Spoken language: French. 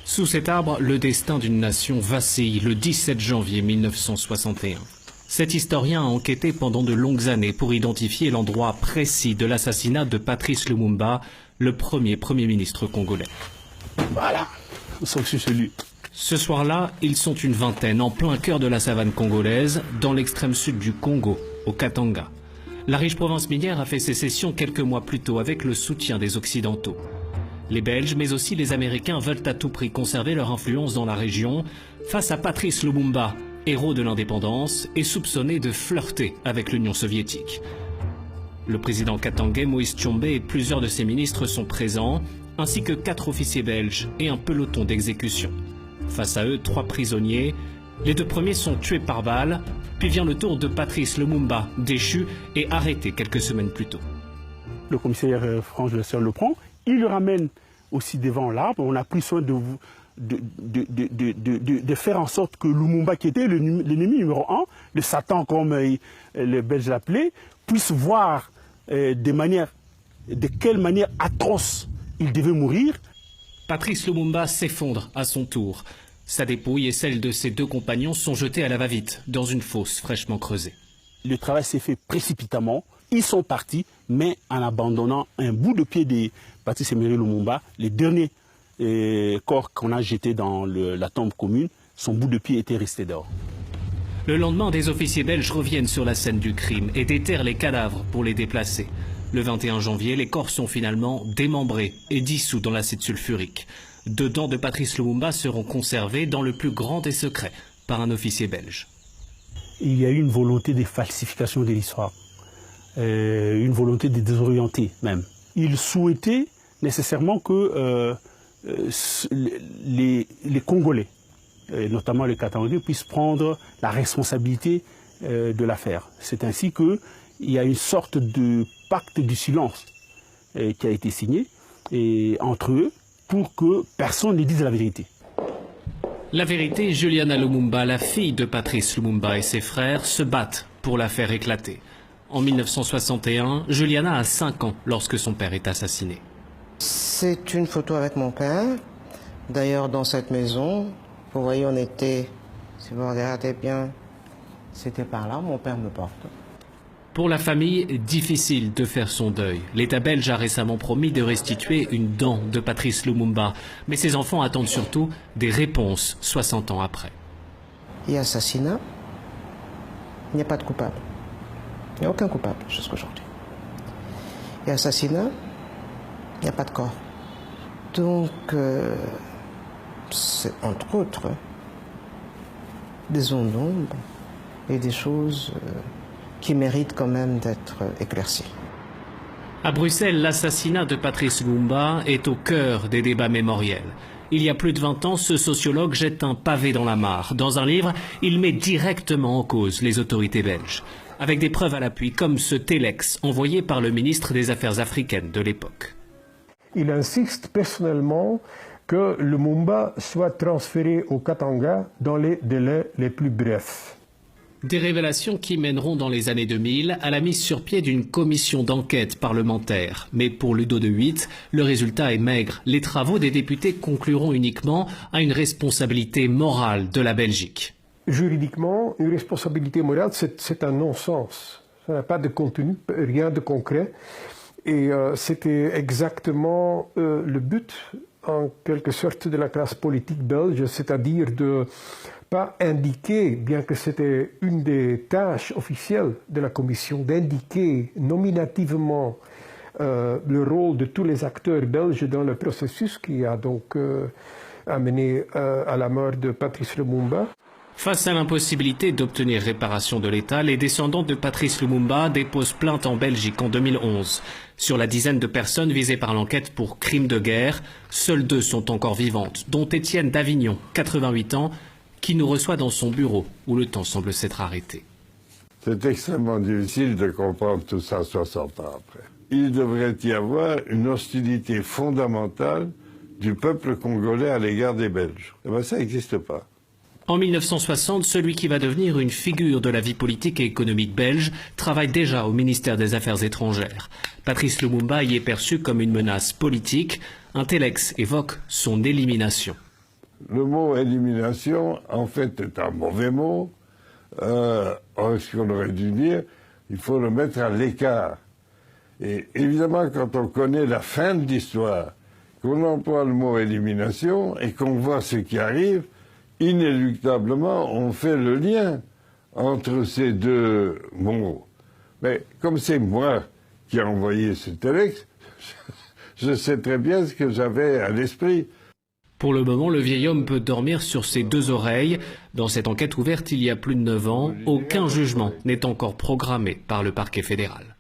Sous cet arbre, le destin d'une nation vacille le 17 janvier 1961. Cet historien a enquêté pendant de longues années pour identifier l'endroit précis de l'assassinat de Patrice Lumumba, le premier Premier ministre congolais. Voilà, on sent que c'est celui. Ce soir-là, ils sont une vingtaine en plein cœur de la savane congolaise, dans l'extrême sud du Congo, au Katanga. La riche province minière a fait sécession quelques mois plus tôt avec le soutien des Occidentaux. Les Belges, mais aussi les Américains, veulent à tout prix conserver leur influence dans la région face à Patrice Lumumba, héros de l'indépendance et soupçonné de flirter avec l'Union soviétique. Le président katangais Moïse Tshombe et plusieurs de ses ministres sont présents, ainsi que 4 officiers belges et un peloton d'exécution. Face à eux, 3 prisonniers. Les 2 premiers sont tués par balle, puis vient le tour de Patrice Lumumba, déchu et arrêté quelques semaines plus tôt. Le commissaire Franche de le prend, il le ramène aussi devant l'arbre. On a pris soin de faire en sorte que Lumumba, qui était l'ennemi numéro 1, le Satan comme les Belges l'appelaient, puisse voir de quelle manière atroce il devait mourir. Patrice Lumumba s'effondre à son tour. Sa dépouille et celle de ses 2 compagnons sont jetées à la va-vite, dans une fosse fraîchement creusée. Le travail s'est fait précipitamment. Ils sont partis, mais en abandonnant un bout de pied de Patrice Emery Lumumba, les derniers corps qu'on a jetés dans la tombe commune, son bout de pied était resté dehors. Le lendemain, des officiers belges reviennent sur la scène du crime et déterrent les cadavres pour les déplacer. Le 21 janvier, les corps sont finalement démembrés et dissous dans l'acide sulfurique. 2 dents de Patrice Lumumba seront conservées dans le plus grand des secrets par un officier belge. Il y a eu une volonté de falsification de l'histoire, une volonté de désorienter même. Il souhaitait nécessairement que les Congolais, notamment les Katangais, puissent prendre la responsabilité de l'affaire. C'est ainsi qu'il y a une sorte de pacte du silence qui a été signé entre eux pour que personne ne dise la vérité. La vérité, Juliana Lumumba, la fille de Patrice Lumumba et ses frères, se battent pour la faire éclater. En 1961, Juliana a 5 ans lorsque son père est assassiné. C'est une photo avec mon père. D'ailleurs, dans cette maison, vous voyez, on était, si vous regardez bien, c'était par là, mon père me porte. Pour la famille, difficile de faire son deuil. L'État belge a récemment promis de restituer une dent de Patrice Lumumba. Mais ses enfants attendent surtout des réponses 60 ans après. Il y a assassinat, il n'y a pas de coupable. Il n'y a aucun coupable jusqu'à aujourd'hui. Il y a assassinat, il n'y a pas de corps. Donc, c'est entre autres des zones d'ombre et des choses qui méritent quand même d'être éclaircies. À Bruxelles, l'assassinat de Patrice Lumumba est au cœur des débats mémoriels. Il y a plus de 20 ans, ce sociologue jette un pavé dans la mare. Dans un livre, il met directement en cause les autorités belges, avec des preuves à l'appui, comme ce téléx envoyé par le ministre des Affaires africaines de l'époque. Il insiste personnellement que Lumumba soit transféré au Katanga dans les délais les plus brefs. Des révélations qui mèneront dans les années 2000 à la mise sur pied d'une commission d'enquête parlementaire. Mais pour Ludo de Witt, le résultat est maigre. Les travaux des députés concluront uniquement à une responsabilité morale de la Belgique. Juridiquement, une responsabilité morale, c'est un non-sens. Ça n'a pas de contenu, rien de concret. Et c'était exactement le but, en quelque sorte, de la classe politique belge, c'est-à-dire de pas indiquer, bien que c'était une des tâches officielles de la Commission, d'indiquer nominativement le rôle de tous les acteurs belges dans le processus qui a donc amené à la mort de Patrice Lumumba. Face à l'impossibilité d'obtenir réparation de l'État, les descendants de Patrice Lumumba déposent plainte en Belgique en 2011. Sur la dizaine de personnes visées par l'enquête pour crimes de guerre, seules 2 sont encore vivantes, dont Étienne d'Avignon, 88 ans, qui nous reçoit dans son bureau, où le temps semble s'être arrêté. C'est extrêmement difficile de comprendre tout ça 60 ans après. Il devrait y avoir une hostilité fondamentale du peuple congolais à l'égard des Belges. Eh bien, ça n'existe pas. En 1960, celui qui va devenir une figure de la vie politique et économique belge travaille déjà au ministère des Affaires étrangères. Patrice Lumumba y est perçu comme une menace politique. Un téléx évoque son élimination. Le mot élimination, en fait, est un mauvais mot. Ce qu'on aurait dû dire, il faut le mettre à l'écart. Et évidemment, quand on connaît la fin de l'histoire, qu'on emploie le mot élimination et qu'on voit ce qui arrive, inéluctablement, on fait le lien entre ces deux mots. Mais comme c'est moi qui ai envoyé ce texte, je sais très bien ce que j'avais à l'esprit. Pour le moment, le vieil homme peut dormir sur ses deux oreilles. Dans cette enquête ouverte il y a plus de 9 ans, aucun jugement n'est encore programmé par le parquet fédéral.